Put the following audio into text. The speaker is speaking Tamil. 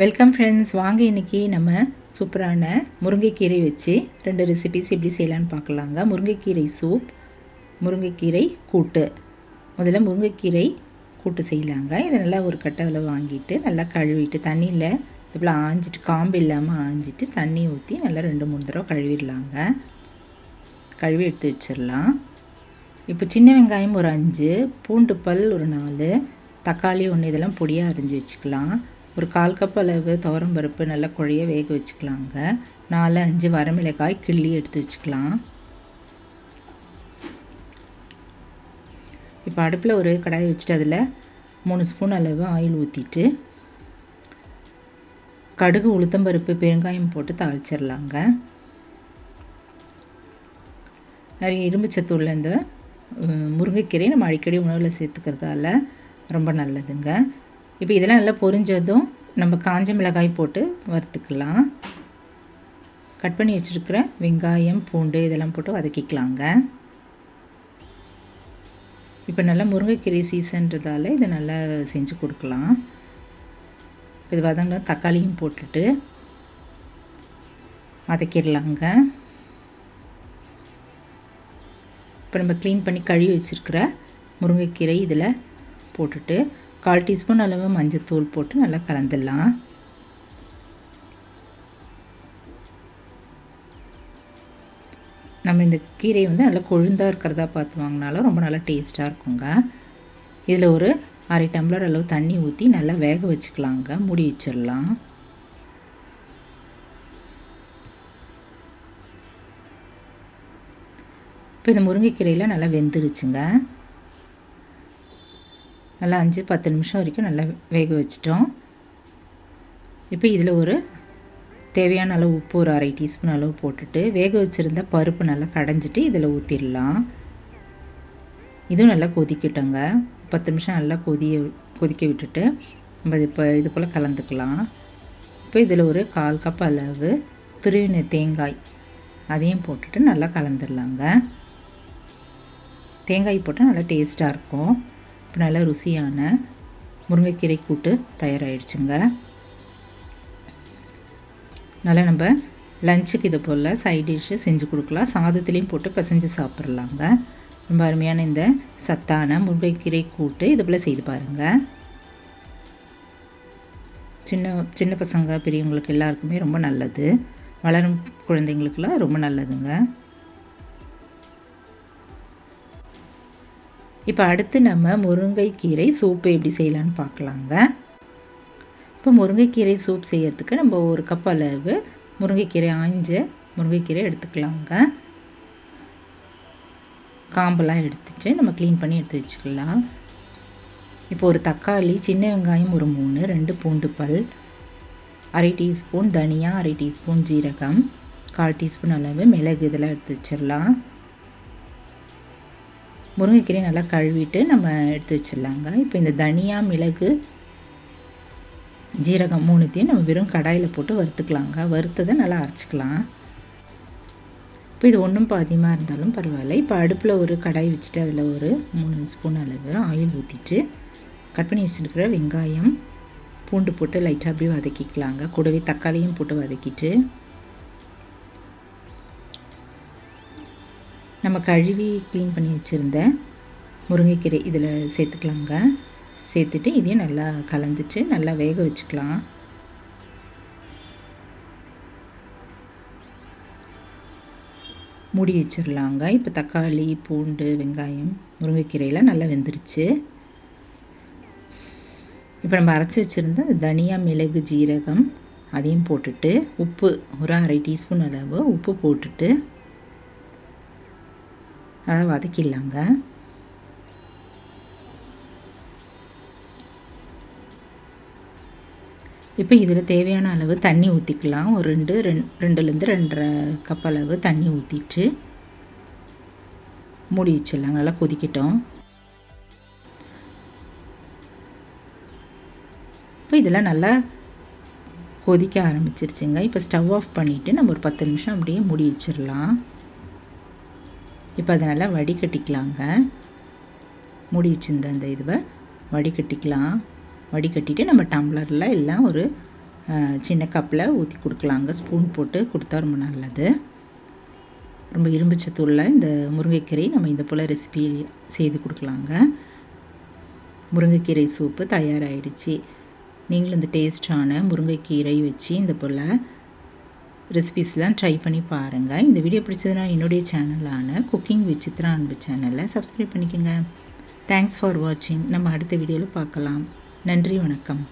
வெல்கம் ஃப்ரெண்ட்ஸ், வாங்க இன்றைக்கி நம்ம சூப்பரான முருங்கைக்கீரை வச்சு 2 ரெசிபிஸ் எப்படி செய்யலான்னு பார்க்கலாங்க. முருங்கைக்கீரை சூப், முருங்கைக்கீரை கூட்டு. முதல்ல முருங்கைக்கீரை கூட்டு செய்யலாங்க. இதை நல்லா ஒரு கட்டவில் வாங்கிட்டு நல்லா கழுவிட்டு தண்ணியில் இதுபோல் ஆஞ்சிட்டு, காம்பு இல்லாமல் ஆஞ்சிட்டு தண்ணி ஊற்றி நல்லா 2-3 தடவை கழுவிடலாங்க. கழுவி எடுத்து வச்சிடலாம். இப்போ சின்ன வெங்காயம் ஒரு 5, பூண்டு பல் ஒரு 4, தக்காளி 1 இதெல்லாம் பொடியாக அரிஞ்சு வச்சுக்கலாம். ஒரு 1/4 கப் அளவு துவரம்பருப்பு நல்லா குழைய வேக வச்சுக்கலாங்க. 4-5 வரமிளகாய் கிள்ளி எடுத்து வச்சுக்கலாம். இப்போ அடுப்பில் ஒரு கடாய் வச்சுட்டு அதில் 3 ஸ்பூன் அளவு ஆயில் ஊற்றிட்டு கடுகு, உளுத்தம்பருப்பு, பெருங்காயம் போட்டு தாளிச்சிடலாங்க. நிறைய இரும்பு சத்து உள்ள இந்த முருங்கைக்கீரை நம்ம அடிக்கடி உணவில் சேர்த்துக்கிறதால ரொம்ப நல்லதுங்க. இப்போ இதெல்லாம் நல்லா பொரிஞ்சதும் நம்ம காஞ்ச மிளகாய் போட்டு வறுத்துக்கலாம். கட் பண்ணி வச்சுருக்கிற வெங்காயம், பூண்டு இதெல்லாம் போட்டு வதக்கிக்கலாங்க. இப்போ நல்லா முருங்கைக்கீரை சீசன்றதால இதை நல்லா செஞ்சு கொடுக்கலாம். இது வதங்கினா தக்காளியும் போட்டுட்டு வதக்கிடலாங்க. இப்போ நம்ம க்ளீன் பண்ணி கழுவி வச்சுருக்கிற முருங்கைக்கீரை இதில் போட்டுட்டு 1/4 டீஸ்பூன் அளவு மஞ்சத்தூள் போட்டு நல்லா கலந்துடலாம். நம்ம இந்த கீரை நல்லா கொழுந்தாக இருக்கிறதா பார்த்து வாங்கினாலும் ரொம்ப நல்லா டேஸ்ட்டாக இருக்குங்க. இதில் ஒரு 1/2 டம்ளர் அளவு தண்ணி ஊற்றி நல்லா வேக வச்சுக்கலாங்க. மூடி வச்சிடலாம். இப்போ இந்த முருங்கைக்கீரையில் நல்லா வெந்துருச்சுங்க. நல்லா 5-10 நிமிஷம் வரைக்கும் நல்லா வேக வச்சிட்டோம். இப்போ இதில் ஒரு தேவையான அளவு உப்பு ஒரு 1/2 டீஸ்பூன் அளவு போட்டுட்டு வேக வச்சுருந்த பருப்பு நல்லா கடைஞ்சிட்டு இதில் ஊற்றிடலாம். இதுவும் நல்லா கொதிக்கட்டுங்க. 10 நிமிஷம் நல்லா கொதிக்க விட்டுட்டு நம்ம இது போல் கலந்துக்கலாம். இப்போ இதில் ஒரு 1/4 கப் அளவு துருவின தேங்காய் அதையும் போட்டுட்டு நல்லா கலந்துடலாங்க. தேங்காய் போட்டால் நல்லா டேஸ்ட்டாக இருக்கும். இப்போ நல்லா ருசியான முருங்கைக்கீரை கூட்டு தயாராகிடுச்சுங்க. நல்லா நம்ம லஞ்சுக்கு இது போல் சைட் டிஷ்ஷு செஞ்சு கொடுக்கலாம். சாதத்துலேயும் போட்டு பிசைஞ்சு சாப்பிட்றலாங்க. ரொம்ப அருமையான இந்த சத்தான முருங்கைக்கீரை கூட்டு இது போல் செய்து பாருங்கள். சின்ன பசங்க பெரியவங்களுக்கு எல்லாருக்குமே ரொம்ப நல்லது. வளரும் குழந்தைங்களுக்கெல்லாம் ரொம்ப நல்லதுங்க. இப்போ அடுத்து நம்ம முருங்கைக்கீரை சூப்பு எப்படி செய்யலான்னு பார்க்கலாங்க. இப்போ முருங்கைக்கீரை சூப் செய்யறதுக்கு நம்ம ஒரு கப் அளவு முருங்கைக்கீரை, ஆஞ்ச முருங்கைக்கீரை எடுத்துக்கலாங்க. காம்பெல்லாம் எடுத்துட்டு நம்ம க்ளீன் பண்ணி எடுத்து வச்சுக்கலாம். இப்போ ஒரு தக்காளி, சின்ன வெங்காயம் ஒரு 3, 2 பூண்டு பல், 1/2 டீஸ்பூன் தனியா, 1/2 டீஸ்பூன் ஜீரகம், 1/4 டீஸ்பூன் அளவு மிளகு இதெல்லாம் எடுத்து வச்சிடலாம். முருங்கைக்கீரை நல்லா கழுவிட்டு நம்ம எடுத்து வச்சிடலாங்க. இப்போ இந்த தனியா, மிளகு, ஜீரகம் 3த்தையும் நம்ம வெறும் கடாயில் போட்டு வறுத்துக்கலாங்க. வறுத்ததை நல்லா அரைச்சிக்கலாம். இப்போ இது ஒன்றும் பாதியமாக இருந்தாலும் பரவாயில்ல. இப்போ அடுப்பில் ஒரு கடாய் வச்சுட்டு அதில் ஒரு 3 ஸ்பூன் அளவு ஆயில் ஊற்றிட்டு கட் பண்ணி வச்சுருக்கிற வெங்காயம், பூண்டு போட்டு லைட்டாக அப்படியே வதக்கிக்கலாங்க. கூடவே தக்காளியும் போட்டு வதக்கிட்டு நம்ம கழுவி க்ளீன் பண்ணி வச்சுருந்த முருங்கைக்கீரை இதில் சேர்த்துக்கலாங்க. சேர்த்துட்டு இதையும் நல்லா கலந்துட்டு நல்லா வேக வச்சுக்கலாம். மூடி வச்சிடலாங்க. இப்போ தக்காளி, பூண்டு, வெங்காயம், முருங்கைக்கீரையெல்லாம் நல்லா வெந்துருச்சு. இப்போ நம்ம அரைச்சி வச்சுருந்த தனியா, மிளகு, ஜீரகம் அதையும் போட்டுட்டு உப்பு ஒரு 1/2 டீஸ்பூன் அளவு உப்பு போட்டுட்டு நல்லா வதக்கிடலாங்க. இப்போ இதில் தேவையான அளவு தண்ணி ஊற்றிக்கலாம். ஒரு 2லேருந்து 2.5 கப் அளவு தண்ணி ஊற்றிட்டு மூடி வச்சிடலாம். நல்லா கொதிக்கட்டும். இப்போ இதெல்லாம் நல்லா கொதிக்க ஆரம்பிச்சிருச்சுங்க. இப்போ ஸ்டவ் ஆஃப் பண்ணிவிட்டு நம்ம ஒரு 10 நிமிஷம் அப்படியே மூடி வச்சிடலாம். இப்போ அதை நல்லா வடிகட்டிக்கலாங்க. மூடி வச்சுருந்த அந்த இதுவை வடிகட்டிக்கலாம். வடிகட்டிட்டு நம்ம டம்ளரில் எல்லாம் ஒரு சின்ன கப்பில் ஊற்றி கொடுக்கலாங்க. ஸ்பூன் போட்டு கொடுத்தா ரொம்ப நல்லது. ரொம்ப இரும்புச்சத்து உள்ள இந்த முருங்கைக்கீரை நம்ம இந்த போல் ரெசிபி செய்து கொடுக்கலாங்க. முருங்கைக்கீரை சூப்பு தயாராகிடுச்சு. நீங்களும் இந்த டேஸ்டான முருங்கைக்கீரை வச்சு இந்த போல் ரெசிபீஸ்லாம் ட்ரை பண்ணி பாருங்கள். இந்த வீடியோ பிடிச்சதுன்னா என்னுடைய சேனலான குக்கிங் வித் சித்ரா அன்பு சேனலை சப்ஸ்கிரைப் பண்ணிக்கோங்க. தேங்க்ஸ் ஃபார் வாட்சிங். நம்ம அடுத்த வீடியோவில் பார்க்கலாம். நன்றி, வணக்கம்.